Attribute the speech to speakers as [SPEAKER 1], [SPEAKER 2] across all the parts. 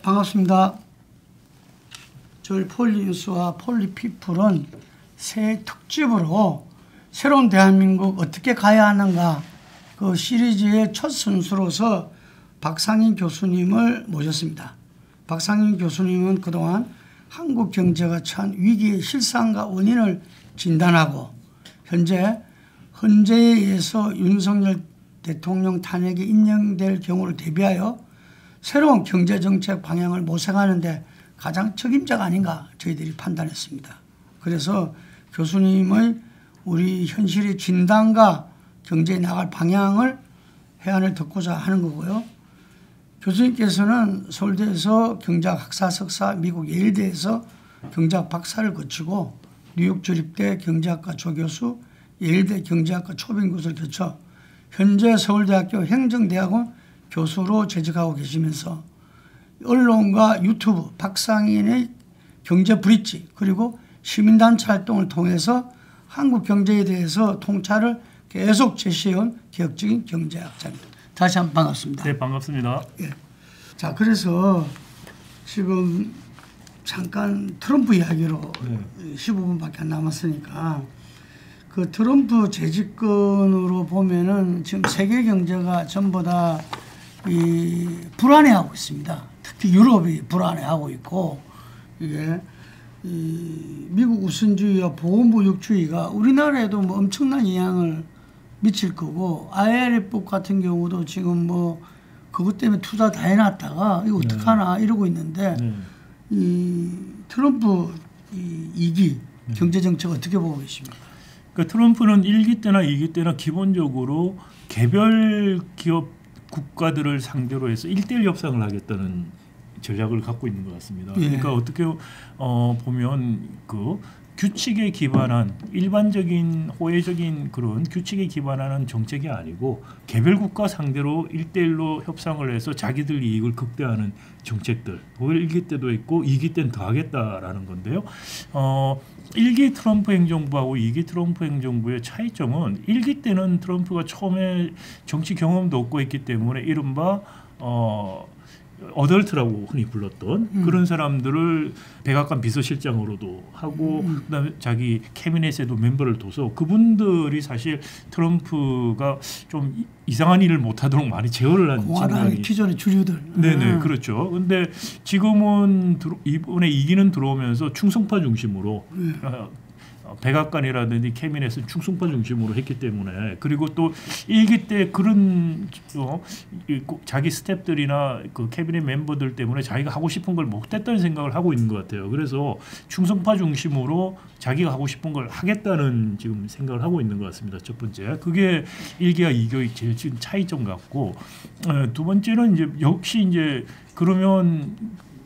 [SPEAKER 1] 반갑습니다. 저희 폴리뉴스와 폴리피플은 새 특집으로 새로운 대한민국 어떻게 가야 하는가 그 시리즈의 첫 선수로서 박상인 교수님을 모셨습니다. 박상인 교수님은 그동안 한국 경제가 처한 위기의 실상과 원인을 진단하고 현재 헌재에 의해서 윤석열 대통령 탄핵이 인정될 경우를 대비하여 새로운 경제정책 방향을 모색하는 데 가장 책임자가 아닌가 저희들이 판단했습니다. 그래서 교수님의 우리 현실의 진단과 경제에 나갈 방향을 해안을 듣고자 하는 거고요. 교수님께서는 서울대에서 경제학 학사 석사, 미국 예일대에서 경제학 박사를 거치고 뉴욕 주립대 경제학과 조교수, 예일대 경제학과 초빙 교수를 거쳐 현재 서울대학교 행정대학원 교수로 재직하고 계시면서 언론과 유튜브 박상인의 경제 브릿지 그리고 시민단체 활동을 통해서 한국 경제에 대해서 통찰을 계속 제시해온 개혁적인 경제학자입니다. 다시 한번 반갑습니다.
[SPEAKER 2] 네, 반갑습니다.
[SPEAKER 1] 예. 자, 그래서 지금 잠깐 트럼프 이야기로 15분밖에 안 남았으니까 그 트럼프 재집권으로 보면은 지금 세계 경제가 전부 다 불안해하고 있습니다. 특히 유럽이 불안해하고 있고 이게 미국 우선주의와 보호무역주의가 우리나라에도 뭐 엄청난 영향을 미칠 거고 IMF 같은 경우도 지금 뭐 그것 때문에 투자 다 해놨다가 이거 어떡하나 이러고 있는데 이 트럼프 이기 경제정책 어떻게 보고 계십니까?
[SPEAKER 2] 그러니까 트럼프는 1기 때나 2기 때나 기본적으로 개별 기업 국가들을 상대로 해서 1:1 협상을 하겠다는 전략을 갖고 있는 것 같습니다.
[SPEAKER 1] 예.
[SPEAKER 2] 그러니까 어떻게 보면 그 규칙에 기반한 일반적인 호혜적인 그런 규칙에 기반하는 정책이 아니고 개별 국가 상대로 1:1로 협상을 해서 자기들 이익을 극대화하는 정책들. 그걸 1기 때도 있고 2기 때는 더 하겠다라는 건데요. 1기 트럼프 행정부하고 2기 트럼프 행정부의 차이점은 1기 때는 트럼프가 처음에 정치 경험도 없고 있기 때문에 이른바 어덜트라고 흔히 불렀던 그런 사람들을 백악관 비서실장으로도 하고 그다음에 자기 캐비넷에도 멤버를 둬서 그분들이 사실 트럼프가 좀 이상한 일을 못하도록 많이 제어를 한
[SPEAKER 1] 공화당의 기존의 주류들.
[SPEAKER 2] 네네 그렇죠. 근데 지금은 이번에 이기는 들어오면서 충성파 중심으로 백악관이라든지 캐비넷은 충성파 중심으로 했기 때문에 그리고 또 1기 때 그런 자기 스태프들이나 그 캐비넷 멤버들 때문에 자기가 하고 싶은 걸 못했다는 생각을 하고 있는 것 같아요. 그래서 충성파 중심으로 자기가 하고 싶은 걸 하겠다는 지금 생각을 하고 있는 것 같습니다. 첫 번째 그게 1기와 2기의 제일 지금 차이점 같고 두 번째는 이제 역시 이제 그러면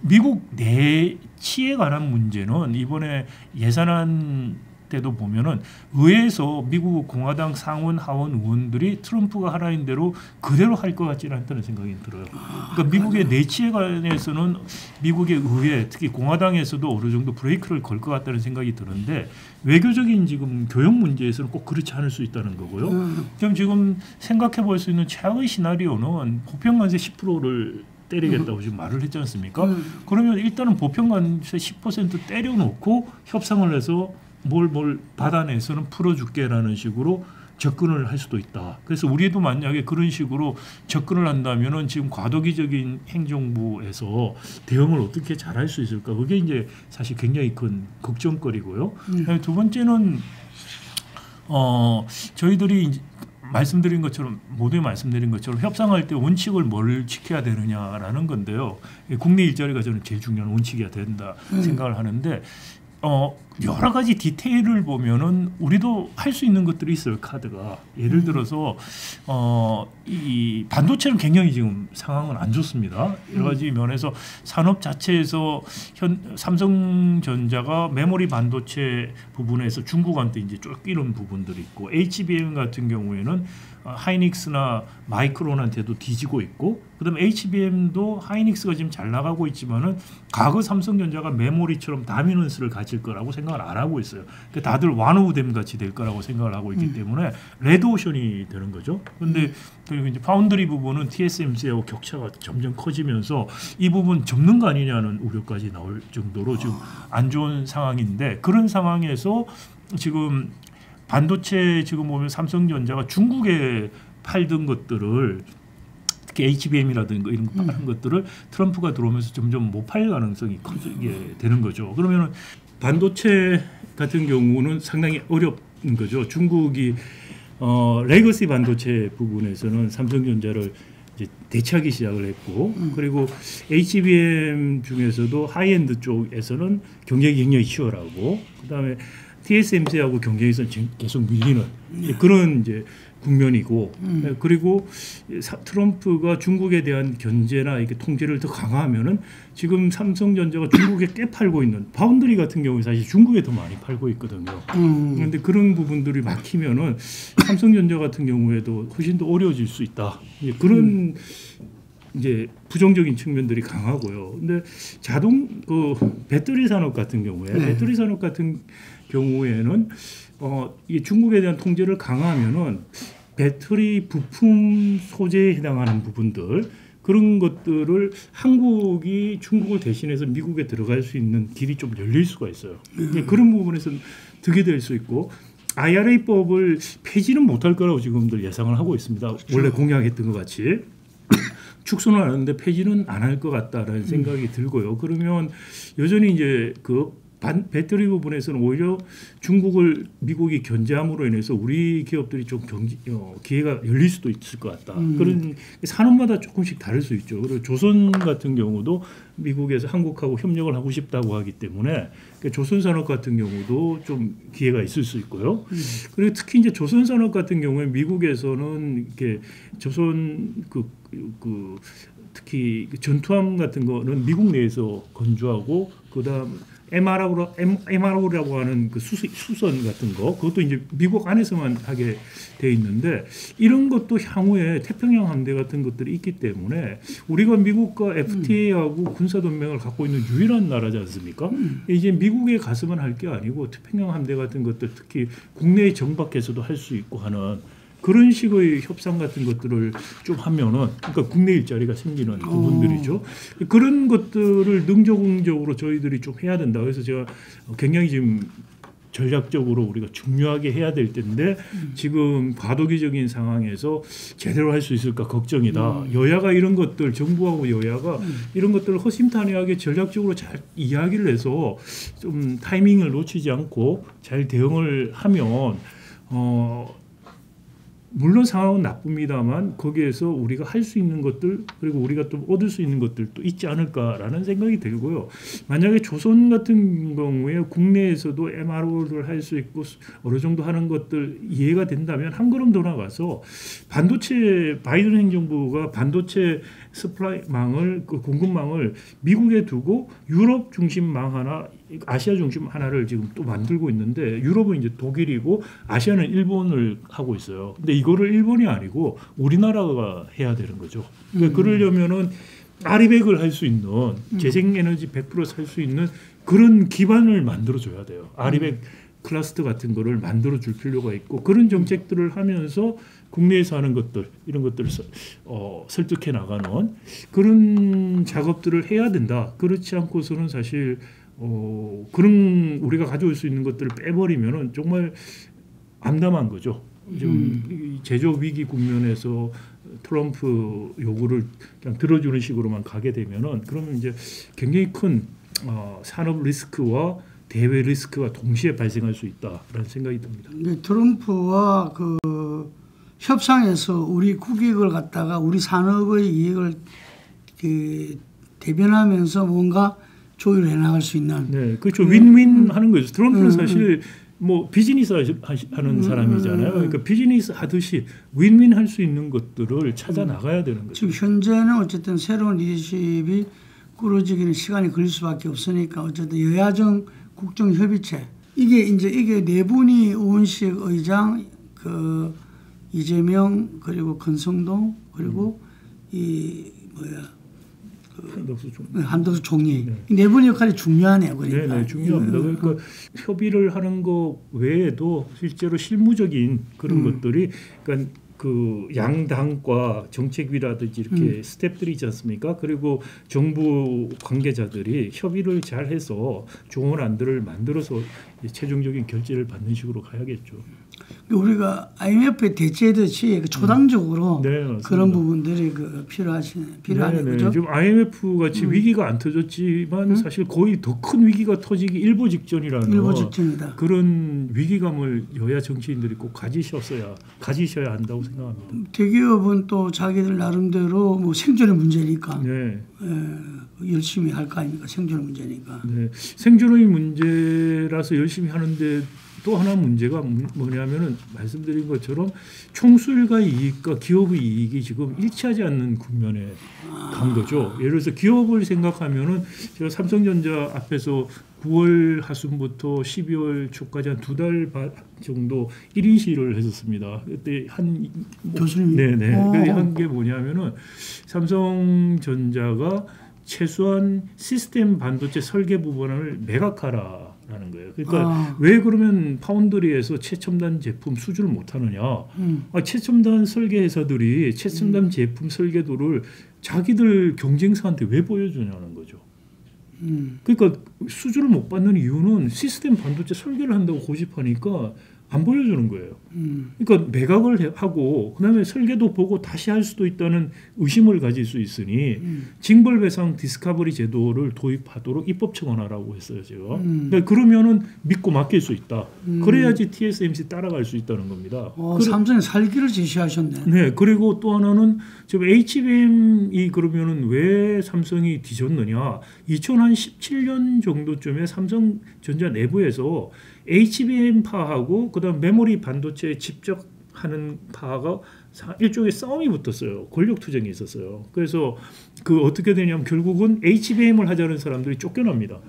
[SPEAKER 2] 미국 내치에 관한 문제는 이번에 예산안 때도 보면은 의회에서 미국 공화당 상원 하원 의원들이 트럼프가 하라는 대로 그대로 할 것 같지는 않다는 생각이 들어요. 그러니까 미국의 내치에 관해서는 미국의 의회 특히 공화당에서도 어느 정도 브레이크를 걸 것 같다는 생각이 드는데 외교적인 지금 교역 문제에서는 꼭 그렇지 않을 수 있다는 거고요. 그럼 지금 생각해 볼 수 있는 최악의 시나리오는 보편관세 10%를 때리겠다고 지금 말을 했지 않습니까? 그러면 일단은 보편관세 10% 때려놓고 협상을 해서 뭘 받아내서는 풀어줄게라는 식으로 접근을 할 수도 있다. 그래서 우리도 만약에 그런 식으로 접근을 한다면은 지금 과도기적인 행정부에서 대응을 어떻게 잘할 수 있을까? 그게 이제 사실 굉장히 큰 걱정거리고요. 두 번째는 저희들이 이제 말씀드린 것처럼 모두에 말씀드린 것처럼 협상할 때 원칙을 뭘 지켜야 되느냐라는 건데요. 국내 일자리가 저는 제일 중요한 원칙이어야 된다 생각을 하는데 여러 가지 디테일을 보면은 우리도 할 수 있는 것들이 있어요. 카드가 예를 들어서 이 반도체는 굉장히 지금 상황은 안 좋습니다. 여러 가지 면에서 산업 자체에서 삼성전자가 메모리 반도체 부분에서 중국한테 이제 쫓기는 부분들이 있고 HBM 같은 경우에는 하이닉스나 마이크론한테도 뒤지고 있고, 그다음에 HBM도 하이닉스가 지금 잘 나가고 있지만은 과거 삼성전자가 메모리처럼 다미넌스를 가질 거라고 생각을 안 하고 있어요. 그러니까 다들 완오우댐 같이 될 거라고 생각을 하고 있기 때문에 레드오션이 되는 거죠. 그런데 그리고 이제 파운드리 부분은 TSMC하고 격차가 점점 커지면서 이 부분 접는 거 아니냐는 우려까지 나올 정도로 지금 안 좋은 상황인데, 그런 상황에서 지금 반도체 지금 보면 삼성전자가 중국에 팔던 것들을, 특히 HBM이라든가 이런 다른 것들을 트럼프가 들어오면서 점점 못 팔 가능성이 커지게 되는 거죠. 그러면은 반도체 같은 경우는 상당히 어렵는 거죠. 중국이 레거시 반도체 부분에서는 삼성전자를 이제 대체하기 시작을 했고, 그리고 HBM 중에서도 하이엔드 쪽에서는 경쟁이 굉장히 치열하고, 그다음에 TSMC하고 경쟁에서 계속 밀리는 그런 이제 국면이고, 그리고 트럼프가 중국에 대한 견제나 이렇게 통제를 더 강화하면은 지금 삼성전자가 중국에 꽤 팔고 있는 파운드리 같은 경우에 사실 중국에 더 많이 팔고 있거든요. 그런데 그런 부분들이 막히면은 삼성전자 같은 경우에도 훨씬 더 어려워질 수 있다. 그런 이제 부정적인 측면들이 강하고요. 근데 배터리 산업 같은 경우에 배터리 산업 같은 경우에는 이 중국에 대한 통제를 강화하면은 배터리 부품 소재에 해당하는 부분들, 그런 것들을 한국이 중국을 대신해서 미국에 들어갈 수 있는 길이 좀 열릴 수가 있어요. 그런 부분에서는 득이 될 수 있고, IRA법을 폐지는 못할 거라고 지금들 예상을 하고 있습니다. 원래 공약했던 것 같이 축소는 하는데 폐지는 안 할 것 같다라는 생각이 들고요. 그러면 여전히 이제 배터리 부분에서는 오히려 중국을 미국이 견제함으로 인해서 우리 기업들이 좀 기회가 열릴 수도 있을 것 같다. 그런 산업마다 조금씩 다를 수 있죠. 그리고 조선 같은 경우도 미국에서 한국하고 협력을 하고 싶다고 하기 때문에 조선 산업 같은 경우도 좀 기회가 있을 수 있고요. 그리고 특히 이제 조선 산업 같은 경우에 미국에서는 이렇게 조선 특히 전투함 같은 거는 미국 내에서 건조하고, 그다음 MRO라고 하는 그 수선 같은 거, 그것도 이제 미국 안에서만 하게 돼 있는데, 이런 것도 향후에 태평양 함대 같은 것들이 있기 때문에 우리가 미국과 FTA하고 군사 동맹을 갖고 있는 유일한 나라지 않습니까? 이제 미국에 가서만 할 게 아니고 태평양 함대 같은 것들, 특히 국내에 정박해서도 할 수 있고 하는 그런 식의 협상 같은 것들을 좀 하면은, 그러니까 국내 일자리가 생기는 부분들이죠. 그런 것들을 능동적으로 저희들이 좀 해야 된다. 그래서 제가 굉장히 지금 전략적으로 우리가 중요하게 해야 될 텐데 지금 과도기적인 상황에서 제대로 할 수 있을까 걱정이다. 여야가 이런 것들, 정부하고 여야가 이런 것들을 허심탄회하게 전략적으로 잘 이야기를 해서 좀 타이밍을 놓치지 않고 잘 대응을 하면 물론 상황은 나쁩니다만 거기에서 우리가 할 수 있는 것들, 그리고 우리가 또 얻을 수 있는 것들도 있지 않을까라는 생각이 들고요. 만약에 조선 같은 경우에 국내에서도 MRO를 할 수 있고 어느 정도 하는 것들 이해가 된다면 한 걸음 더 나가서 바이든 행정부가 반도체 서플라이망을, 그 공급망을 미국에 두고 유럽 중심망 하나, 아시아 중심 하나를 지금 또 만들고 있는데, 유럽은 이제 독일이고 아시아는 일본을 하고 있어요. 근데 이거를 일본이 아니고 우리나라가 해야 되는 거죠. 그러니까 그러려면은 아리백을 할 수 있는, 재생에너지 100% 살 수 있는 그런 기반을 만들어줘야 돼요. 아리백 클러스터 같은 거를 만들어줄 필요가 있고, 그런 정책들을 하면서 국내에서 하는 것들, 이런 것들을 설득해 나가는 그런 작업들을 해야 된다. 그렇지 않고서는 사실 그런 우리가 가져올 수 있는 것들을 빼버리면은 정말 암담한 거죠. 지금 제조업 위기 국면에서 트럼프 요구를 그냥 들어주는 식으로만 가게 되면은, 그러면 이제 굉장히 큰 산업 리스크와 대외 리스크가 동시에 발생할 수 있다라는 생각이 듭니다.
[SPEAKER 1] 네, 트럼프와 그 협상에서 우리 국익을 갖다가 우리 산업의 이익을 대변하면서 뭔가 조율을 해나갈 수 있는.
[SPEAKER 2] 네, 그렇죠. 윈윈 하는 거죠. 트럼프는 사실 뭐 비즈니스 하는 사람이잖아요. 그러니까 비즈니스 하듯이 윈윈 할 수 있는 것들을 찾아 나가야 되는 거죠.
[SPEAKER 1] 지금 현재는 어쨌든 새로운 리더십이 꾸려지기는 시간이 걸릴 수밖에 없으니까 어쨌든 여야정 국정협의체, 이게 네 분이 우은식 의장, 그 이재명 그리고 권성동 그리고 이 뭐야 한덕수 총리
[SPEAKER 2] 네.
[SPEAKER 1] 네 분 역할이 중요하네요. 그러니까
[SPEAKER 2] 네, 중요합니다. 그러니까 협의를 하는 거 외에도 실제로 실무적인 그런 것들이 그러니까 그 양당과 정책위라든지 이렇게 스텝들이 있지 않습니까? 그리고 정부 관계자들이 협의를 잘해서 좋은 안들을 만들어서 최종적인 결재를 받는 식으로 가야겠죠.
[SPEAKER 1] 우리가 IMF에 대체듯이 그 초당적으로
[SPEAKER 2] 네,
[SPEAKER 1] 그런 부분들이 그 필요하네. 그죠?
[SPEAKER 2] 지금 IMF 같이 위기가 안 터졌지만 사실 거의 더 큰 위기가 터지기 일보 직전이라는
[SPEAKER 1] 일보 직전이다.
[SPEAKER 2] 그런 위기감을 여야 정치인들이 꼭 가지셔야 한다고 생각합니다.
[SPEAKER 1] 대기업은 또 자기들 나름대로 뭐 생존의 문제니까
[SPEAKER 2] 네.
[SPEAKER 1] 열심히 할 거 아닙니까? 생존의 문제니까.
[SPEAKER 2] 네. 생존의 문제라서 열심히 하는데 또 하나 문제가 뭐냐면은 말씀드린 것처럼 총수일가의 이익과 기업의 이익이 지금 일치하지 않는 국면에 간 거죠. 예를 들어서 기업을 생각하면은 제가 삼성전자 앞에서 9월 하순부터 12월 초까지 한 2달 정도 1인 시위를 했었습니다. 그때
[SPEAKER 1] 교수님.
[SPEAKER 2] 네네. 한 게 뭐냐면은 삼성전자가 최소한 시스템 반도체 설계 부분을 매각하라라는 거예요. 그러니까 왜 그러면 파운드리에서 최첨단 제품 수주를 못하느냐? 최첨단 설계 회사들이 최첨단 제품 설계도를 자기들 경쟁사한테 왜 보여주냐는 거죠. 그러니까 수주를 못 받는 이유는 시스템 반도체 설계를 한다고 고집하니까 안 보여주는 거예요. 그러니까 매각을 하고 그다음에 설계도 보고 다시 할 수도 있다는 의심을 가질 수 있으니 징벌배상 디스커버리 제도를 도입하도록 입법 청원하라고 했어요, 제가. 그러니까 그러면은 믿고 맡길 수 있다. 그래야지 TSMC 따라갈 수 있다는 겁니다.
[SPEAKER 1] 삼성의 살기를 제시하셨네.
[SPEAKER 2] 네, 그리고 또 하나는 지금 HBM이 그러면은 왜 삼성이 뒤졌느냐? 2017년 정도쯤에 삼성전자 내부에서 HBM파하고 그다음 메모리 반도체에 직접 하는 파가 일종의 싸움이 붙었어요. 권력 투쟁이 있었어요. 그래서 그 어떻게 되냐면 결국은 HBM을 하자는 사람들이 쫓겨납니다.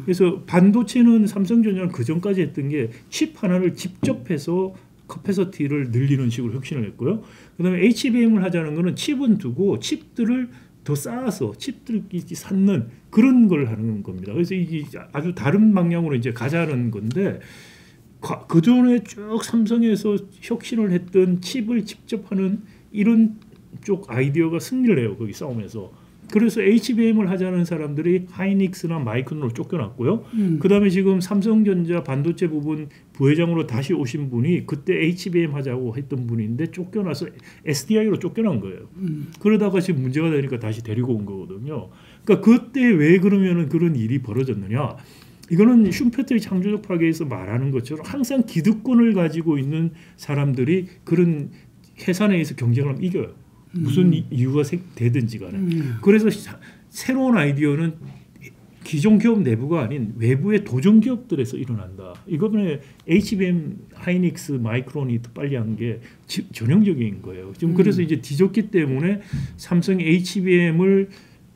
[SPEAKER 2] 그래서 반도체는 삼성전자는 그 전까지 했던 게 칩 하나를 직접 해서 커패서티를 늘리는 식으로 혁신을 했고요. 그다음에 HBM을 하자는 거는 칩은 두고 칩들을 더 쌓아서 칩들끼리 쌓는 그런 걸 하는 겁니다. 그래서 이게 아주 다른 방향으로 이제 가자는 건데 그 전에 쭉 삼성에서 혁신을 했던 칩을 직접 하는 이런 쪽 아이디어가 승리를 해요. 거기 싸움에서. 그래서 HBM을 하자는 사람들이 하이닉스나 마이크론으로 쫓겨났고요. 그다음에 지금 삼성전자 반도체 부분 부회장으로 다시 오신 분이 그때 HBM 하자고 했던 분인데 쫓겨나서 SDI로 쫓겨난 거예요. 그러다가 지금 문제가 되니까 다시 데리고 온 거거든요. 그러니까 그때 왜 그러면은 그런 일이 벌어졌느냐? 이거는 슈페트의 창조적 파괴에서 말하는 것처럼 항상 기득권을 가지고 있는 사람들이 그런 회사 내에서 경쟁을 하면 이겨요. 무슨 이유가 되든지 간에. 그래서 새로운 아이디어는 기존 기업 내부가 아닌 외부의 도전 기업들에서 일어난다. 이번에 HBM, 하이닉스, 마이크론이 더 빨리 한 게 전형적인 거예요. 지금 그래서 이제 뒤졌기 때문에 삼성이 HBM을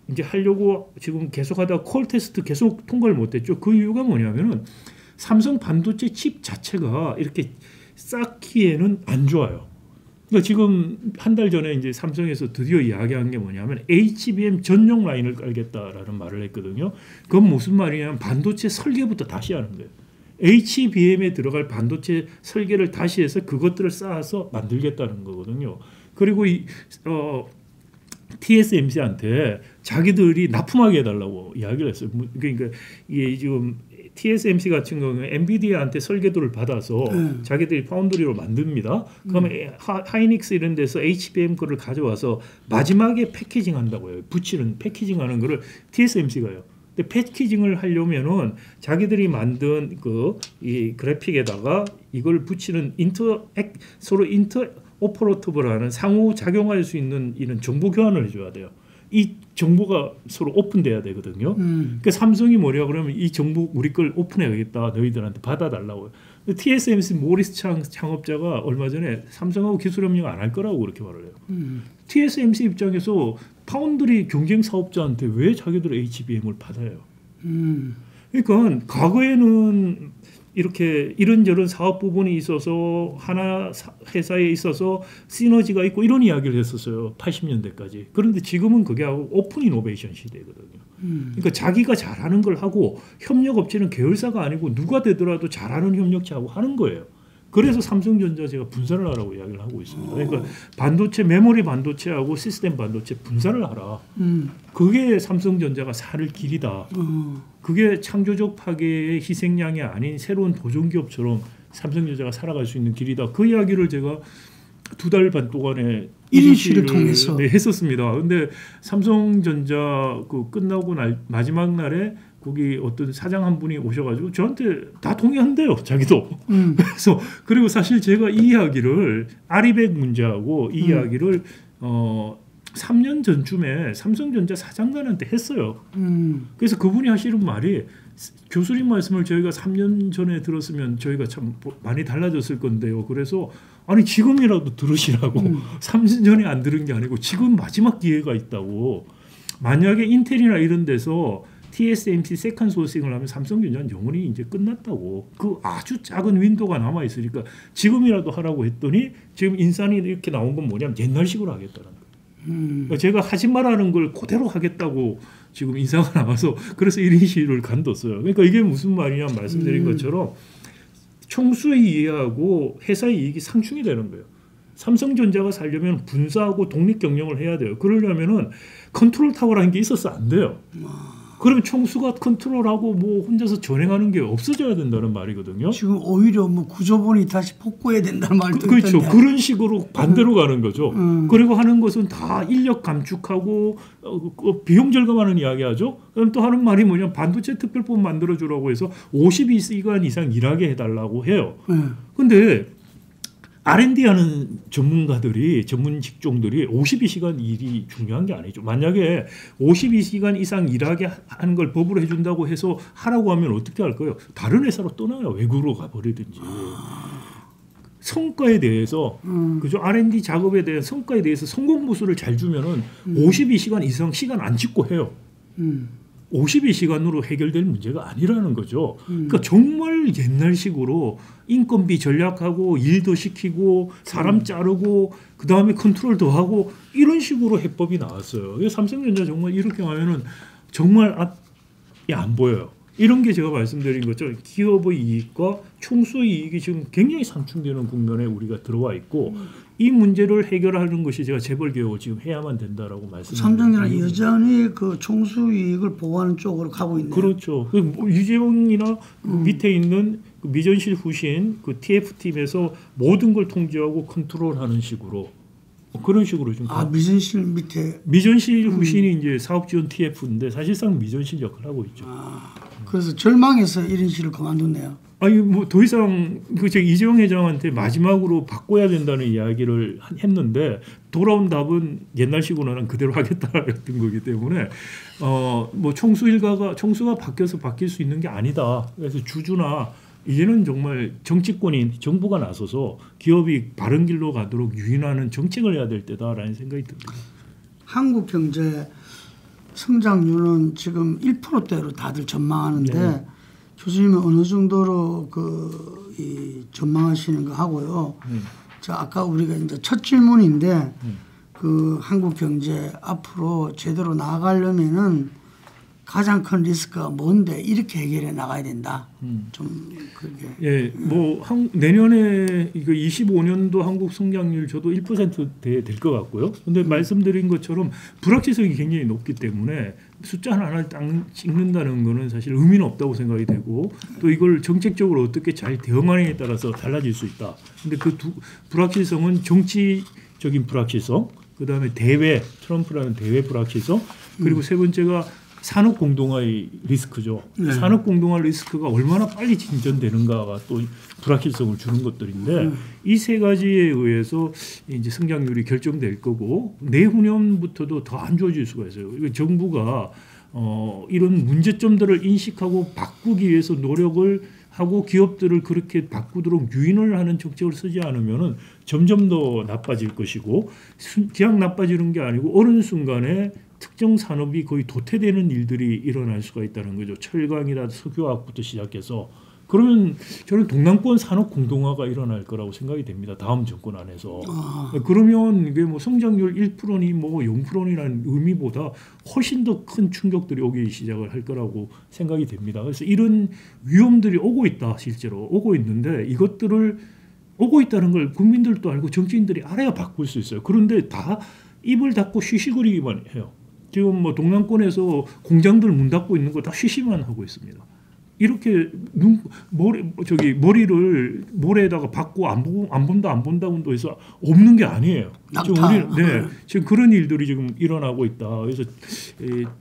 [SPEAKER 2] 이제 하려고 지금 계속하다가 콜 테스트 계속 통과를 못했죠. 그 이유가 뭐냐면은 삼성 반도체 칩 자체가 이렇게 쌓기에는 안 좋아요. 그러니까 지금 한 달 전에 이제 삼성에서 드디어 이야기한 게 뭐냐면 HBM 전용 라인을 깔겠다라는 말을 했거든요. 그건 무슨 말이냐면 반도체 설계부터 다시 하는 거예요. HBM에 들어갈 반도체 설계를 다시 해서 그것들을 쌓아서 만들겠다는 거거든요. 그리고 TSMC한테 자기들이 납품하게 해달라고 이야기를 했어요. 그러니까 이게 지금 TSMC 같은 경우에 엔비디아한테 설계도를 받아서 자기들이 파운드리로 만듭니다. 그러면 하이닉스 이런 데서 HBM 거를 가져와서 마지막에 패키징 한다고 해요. 붙이는 패키징하는 거를 TSMC가 해요. 근데 패키징을 하려면은 자기들이 만든 이 그래픽에다가 이걸 붙이는 서로 인터오퍼러터블하는 상호 작용할 수 있는 이런 정보 교환을 해줘야 돼요. 이 정보가 서로 오픈돼야 되거든요. 그러니까 삼성이 뭐냐 그러면 이 정보 우리 걸 오픈해야겠다. 너희들한테 받아달라고. TSMC 모리스 창업자가 얼마 전에 삼성하고 기술 협력 안 할 거라고 그렇게 말을 해요. TSMC 입장에서 파운드리 경쟁 사업자한테 왜 자기들 HBM을 받아요? 그러니까 과거에는 이렇게 이런저런 사업 부분이 있어서 하나 회사에 있어서 시너지가 있고 이런 이야기를 했었어요. 80년대까지. 그런데 지금은 그게 하고 오픈 이노베이션 시대거든요. 그러니까 자기가 잘하는 걸 하고 협력업체는 계열사가 아니고 누가 되더라도 잘하는 협력체하고 하는 거예요. 그래서 삼성전자 제가 분산을 하라고 이야기를 하고 있습니다. 그러니까 반도체, 메모리 반도체하고 시스템 반도체 분산을 하라. 그게 삼성전자가 살 길이다. 그게 창조적 파괴의 희생양이 아닌 새로운 보존기업처럼 삼성전자가 살아갈 수 있는 길이다. 그 이야기를 제가 2달 반 동안에
[SPEAKER 1] 1인실을 통해서
[SPEAKER 2] 했었습니다. 근데 삼성전자 그 끝나고 마지막 날에 거기 어떤 사장 한 분이 오셔가지고 저한테 다 동의한대요, 자기도. 그래서 그리고 사실 제가 이 이야기를 아리백 문제하고 이 이야기를 3년 전쯤에 삼성전자 사장단한테 했어요. 그래서 그분이 하시는 말이 교수님 말씀을 저희가 3년 전에 들었으면 저희가 참 많이 달라졌을 건데요. 그래서 아니 지금이라도 들으시라고 3년 전에 안 들은 게 아니고 지금 마지막 기회가 있다고. 만약에 인텔이나 이런 데서 TSMC 세컨 소싱을 하면 삼성전자는 영원히 이제 끝났다고. 그 아주 작은 윈도가 남아 있으니까 지금이라도 하라고 했더니 지금 인산이 이렇게 나온 건 뭐냐면 옛날식으로 하겠다는 거예요. 그러니까 제가 하지 말라는 걸 그대로 하겠다고 지금 인사가 나와서 그래서 1인 시위를 간뒀어요. 그러니까 이게 무슨 말이냐 말씀드린 것처럼 총수의 이해하고 회사의 이익이 상충이 되는 거예요. 삼성전자가 살려면 분사하고 독립 경영을 해야 돼요. 그러려면은 컨트롤 타워라는 게 있어서 안 돼요. 그러면 총수가 컨트롤하고 뭐 혼자서 전행하는 게 없어져야 된다는 말이거든요.
[SPEAKER 1] 지금 오히려 뭐 구조본이 다시 복구해야 된다는 말도
[SPEAKER 2] 그렇죠.
[SPEAKER 1] 있던데.
[SPEAKER 2] 그런 식으로 반대로 가는 거죠. 그리고 하는 것은 다 인력 감축하고 비용 절감하는 이야기하죠. 그럼 또 하는 말이 뭐냐면 반도체 특별법 만들어주라고 해서 52시간 이상 일하게 해달라고 해요. 근데 R&D 하는 전문가들이 전문 직종들이 52시간 일이 중요한 게 아니죠. 만약에 52시간 이상 일하게 하는 걸 법으로 해준다고 해서 하라고 하면 어떻게 할까요? 다른 회사로 떠나요. 외국으로 가버리든지. 성과에 대해서 그죠? R&D 작업에 대한 성과에 대해서 성공 보수를 잘 주면은 52시간 이상 시간 안 찍고 해요. 52시간으로 해결될 문제가 아니라는 거죠. 그러니까 정말 옛날식으로 인건비 전략하고 일도 시키고 사람 자르고 그다음에 컨트롤도 하고 이런 식으로 해법이 나왔어요. 그래서 삼성전자 정말 이렇게 하면은 정말 앞이 안 보여요. 이런 게 제가 말씀드린 것처럼 기업의 이익과 총수의 이익이 지금 굉장히 상충되는 국면에 우리가 들어와 있고 이 문제를 해결하는 것이 제가 재벌 개혁을 지금 해야만 된다라고 말씀드립니다.
[SPEAKER 1] 삼성전자는 여전히 그 총수 이익을 보호하는 쪽으로 가고 있네요.
[SPEAKER 2] 그렇죠. 유재용이나 그 밑에 있는 그 미전실 후신 그 TF팀에서 모든 걸 통제하고 컨트롤하는 식으로 그런 식으로 좀.
[SPEAKER 1] 미전실 밑에.
[SPEAKER 2] 미전실 후신이 이제 사업지원 TF인데 사실상 미전실 역할을 하고 있죠.
[SPEAKER 1] 그래서 절망해서 1인실을 그만뒀네요.
[SPEAKER 2] 아니 뭐 더 이상 그 제가 이재용 회장한테 마지막으로 바꿔야 된다는 이야기를 했는데 돌아온 답은 옛날식으로는 그대로 하겠다였던 거기 때문에 뭐 총수가 바뀌어서 바뀔 수 있는 게 아니다. 그래서 주주나 이제는 정말 정치권인 정부가 나서서 기업이 바른 길로 가도록 유인하는 정책을 해야 될 때다라는 생각이 듭니다.
[SPEAKER 1] 한국 경제 성장률은 지금 1%대로 다들 전망하는데
[SPEAKER 2] 네.
[SPEAKER 1] 교수님은 어느 정도로 이 전망하시는 거 하고요. 자, 아까 우리가 이제 첫 질문인데 그 한국 경제 앞으로 제대로 나아가려면은 가장 큰 리스크가 뭔데 이렇게 해결해 나가야 된다. 좀 그게.
[SPEAKER 2] 예, 뭐 내년에 이거 25년도 한국 성장률 저도 1%대 될 것 같고요. 근데 말씀드린 것처럼 불확실성이 굉장히 높기 때문에 숫자 하나를 딱 찍는다는 거는 사실 의미는 없다고 생각이 되고 또 이걸 정책적으로 어떻게 잘 대응하느냐에 따라서 달라질 수 있다. 근데 그 불확실성은 정치적인 불확실성, 그다음에 대외 트럼프라는 대외 불확실성, 그리고 세 번째가 산업 공동화의 리스크죠.
[SPEAKER 1] 네.
[SPEAKER 2] 산업 공동화 리스크가 얼마나 빨리 진전되는가가 또 불확실성을 주는 것들인데 이 세 가지에 의해서 이제 성장률이 결정될 거고 내후년부터도 더 안 좋아질 수가 있어요. 정부가 이런 문제점들을 인식하고 바꾸기 위해서 노력을 하고 기업들을 그렇게 바꾸도록 유인을 하는 정책을 쓰지 않으면은 점점 더 나빠질 것이고 그냥 나빠지는 게 아니고 어느 순간에 특정 산업이 거의 도태되는 일들이 일어날 수가 있다는 거죠. 철강이나 석유화학부터 시작해서. 그러면 저는 동남권 산업 공동화가 일어날 거라고 생각이 됩니다. 다음 정권 안에서. 그러면 이게 뭐 성장률 1%니 뭐 0%라는 의미보다 훨씬 더 큰 충격들이 오기 시작을 할 거라고 생각이 됩니다. 그래서 이런 위험들이 오고 있다. 실제로 오고 있는데 이것들을 오고 있다는 걸 국민들도 알고 정치인들이 알아야 바꿀 수 있어요. 그런데 다 입을 닫고 쉬쉬거리기만 해요. 지금 뭐 동남권에서 공장들 문 닫고 있는 거 다 쉬쉬만 하고 있습니다. 이렇게 머리를 모래에다가 박고 안 본다고 해서 없는 게 아니에요. 지금 그런 일들이 지금 일어나고 있다. 그래서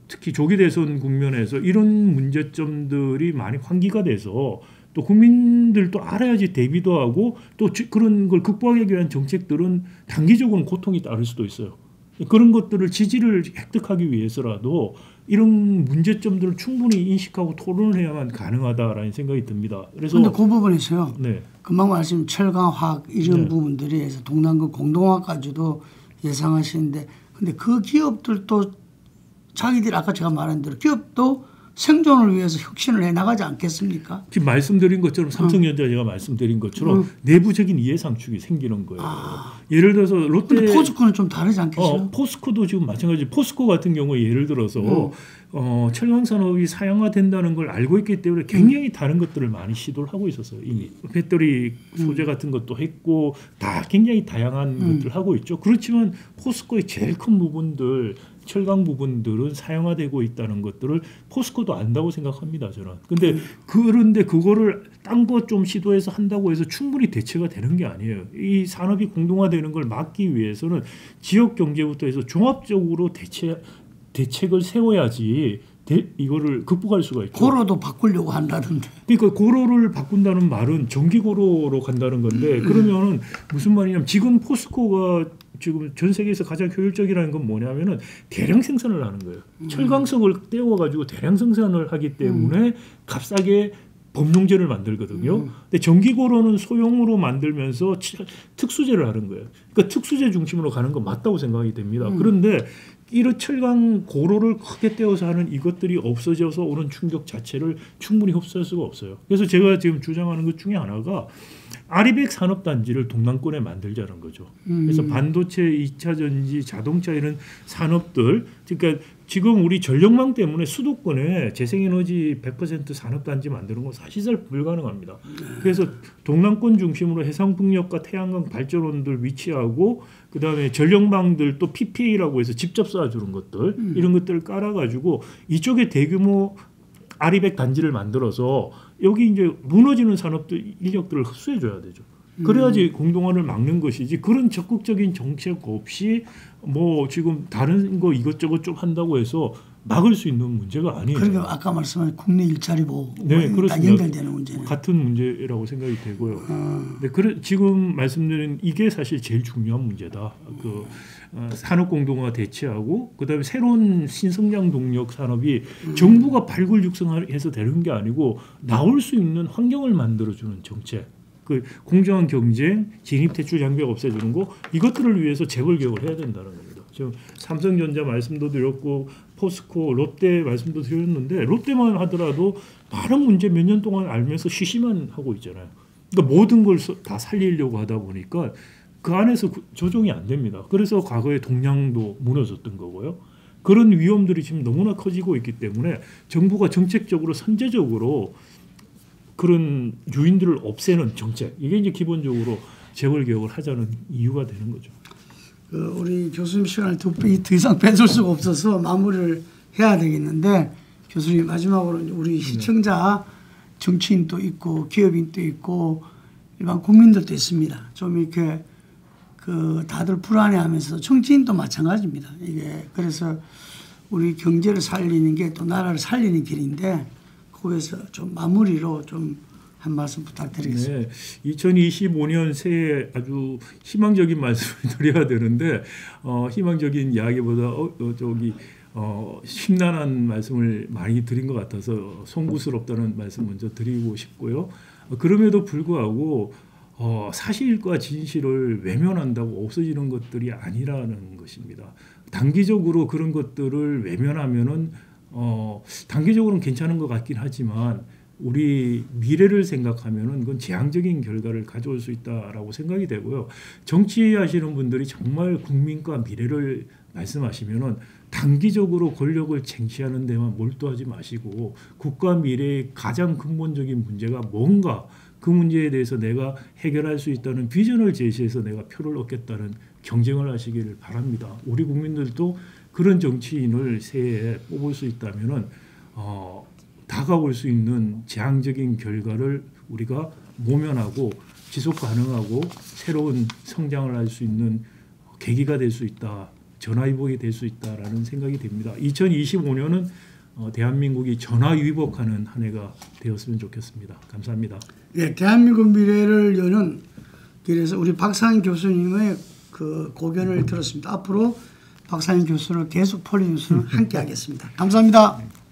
[SPEAKER 2] 특히 조기 대선 국면에서 이런 문제점들이 많이 환기가 돼서 또 국민들도 알아야지 대비도 하고 또 그런 걸 극복하기 위한 정책들은 단기적으로는 고통이 따를 수도 있어요. 그런 것들을 지지를 획득하기 위해서라도 이런 문제점들을 충분히 인식하고 토론을 해야만 가능하다라는 생각이 듭니다. 그래서
[SPEAKER 1] 그런데 그 부분에서요.
[SPEAKER 2] 네.
[SPEAKER 1] 금방 말씀 철강, 화학 이런
[SPEAKER 2] 네.
[SPEAKER 1] 부분들이 해서 동남권 공동화까지도 예상하시는데 근데 그 기업들도 자기들 아까 제가 말한 대로 기업도 생존을 위해서 혁신을 해나가지 않겠습니까?
[SPEAKER 2] 지금 말씀드린 것처럼 삼성전자 제가 말씀드린 것처럼 내부적인 이해상충이 생기는 거예요. 예를 들어서 롯데.
[SPEAKER 1] 근데 포스코는 좀 다르지 않겠어요?
[SPEAKER 2] 포스코도 지금 마찬가지. 포스코 같은 경우에 예를 들어서 철강 산업이 사양화된다는 걸 알고 있기 때문에 굉장히 다른 것들을 많이 시도를 하고 있었어요. 이미 배터리 소재 같은 것도 했고 다 굉장히 다양한 것들을 하고 있죠. 그렇지만 포스코의 제일 큰 부분들 철강 부분들은 사용화되고 있다는 것들을 포스코도 안다고 생각합니다. 저는. 그런데 그거를 딴 거 좀 시도해서 한다고 해서 충분히 대체가 되는 게 아니에요. 이 산업이 공동화되는 걸 막기 위해서는 지역 경제부터 해서 종합적으로 대책을 세워야지 이거를 극복할 수가 있죠.
[SPEAKER 1] 고로도 바꾸려고 한다던데.
[SPEAKER 2] 그러니까 고로를 바꾼다는 말은 전기 고로로 간다는 건데 그러면은 무슨 말이냐면 지금 포스코가 지금 전 세계에서 가장 효율적이라는 건 뭐냐면은 대량 생산을 하는 거예요. 철강석을 떼어가지고 대량 생산을 하기 때문에 값싸게 범용재를 만들거든요. 근데 전기고로는 소형으로 만들면서 특수재를 하는 거예요. 그러니까 특수재 중심으로 가는 건 맞다고 생각이 됩니다. 그런데 이런 철강 고로를 크게 떼어서 하는 이것들이 없어져서 오는 충격 자체를 충분히 흡수할 수가 없어요. 그래서 제가 지금 주장하는 것 중에 하나가 아리백 산업단지를 동남권에 만들자는 거죠. 그래서 반도체, 2차 전지, 자동차 이런 산업들, 그러니까 지금 우리 전력망 때문에 수도권에 재생에너지 100% 산업단지 만드는 건 사실상 불가능합니다. 그래서 동남권 중심으로 해상풍력과 태양광 발전원들 위치하고 그다음에 전력망들 또 PPA라고 해서 직접 쏴주는 것들 이런 것들을 깔아가지고 이쪽에 대규모 아리백 단지를 만들어서 여기 이제 무너지는 산업들 인력들을 흡수해 줘야 되죠. 그래야지 공동화를 막는 것이지 그런 적극적인 정책 없이 뭐 지금 다른 거 이것저것 좀 한다고 해서 막을 수 있는 문제가 아니에요.
[SPEAKER 1] 그러니까 아까 말씀하신 국내 일자리 보호
[SPEAKER 2] 네,
[SPEAKER 1] 다 연결되는 문제네요.
[SPEAKER 2] 같은 문제라고 생각이 되고요. 네, 지금 말씀드린 이게 사실 제일 중요한 문제다. 산업 공동화 대체하고 그다음에 새로운 신성장 동력 산업이 정부가 발굴 육성해서 되는 게 아니고 나올 수 있는 환경을 만들어주는 정책. 공정한 경쟁, 진입 퇴출 장벽 없애주는 거 이것들을 위해서 재벌 개혁을 해야 된다는 겁니다. 지금 삼성전자 말씀도 드렸고 포스코, 롯데 말씀도 드렸는데 롯데만 하더라도 많은 문제 몇 년 동안 알면서 쉬쉬만 하고 있잖아요. 그러니까 모든 걸 다 살리려고 하다 보니까 그 안에서 조정이 안 됩니다. 그래서 과거에 동양도 무너졌던 거고요. 그런 위험들이 지금 너무나 커지고 있기 때문에 정부가 정책적으로 선제적으로 그런 요인들을 없애는 정책 이게 이제 기본적으로 재벌 개혁을 하자는 이유가 되는 거죠.
[SPEAKER 1] 우리 교수님 시간을 더 이상 뺏을 수가 없어서 마무리를 해야 되겠는데 교수님 마지막으로 우리 시청자 정치인도 있고 기업인도 있고 일반 국민들도 있습니다. 좀 이렇게 다들 불안해하면서 정치인도 마찬가지입니다. 이게 그래서 우리 경제를 살리는 게 또 나라를 살리는 길인데. 거기서 좀 마무리로 좀 한 말씀 부탁드리겠습니다.
[SPEAKER 2] 네, 2025년 새해 아주 희망적인 말씀을 드려야 되는데 희망적인 이야기보다 심란한 말씀을 많이 드린 것 같아서 송구스럽다는 말씀 먼저 드리고 싶고요. 그럼에도 불구하고 사실과 진실을 외면한다고 없어지는 것들이 아니라는 것입니다. 단기적으로 그런 것들을 외면하면은 단기적으로는 괜찮은 것 같긴 하지만 우리 미래를 생각하면은 그건 재앙적인 결과를 가져올 수 있다라고 생각이 되고요. 정치하시는 분들이 정말 국민과 미래를 말씀하시면은 단기적으로 권력을 쟁취하는 데만 몰두하지 마시고 국가 미래의 가장 근본적인 문제가 뭔가 그 문제에 대해서 내가 해결할 수 있다는 비전을 제시해서 내가 표를 얻겠다는 경쟁을 하시기를 바랍니다. 우리 국민들도 그런 정치인을 새해에 뽑을 수 있다면은 다가올 수 있는 재앙적인 결과를 우리가 모면하고 지속 가능하고 새로운 성장을 할 수 있는 계기가 될 수 있다. 전화위복이 될 수 있다라는 생각이 듭니다. 2025년은 대한민국이 전화위복하는 한 해가 되었으면 좋겠습니다. 감사합니다.
[SPEAKER 1] 예, 대한민국 미래를 여는 길에서 우리 박상인 교수님의 그 고견을 들었습니다. 앞으로 박상인 교수를 계속 폴리뉴스는 함께 하겠습니다. 감사합니다.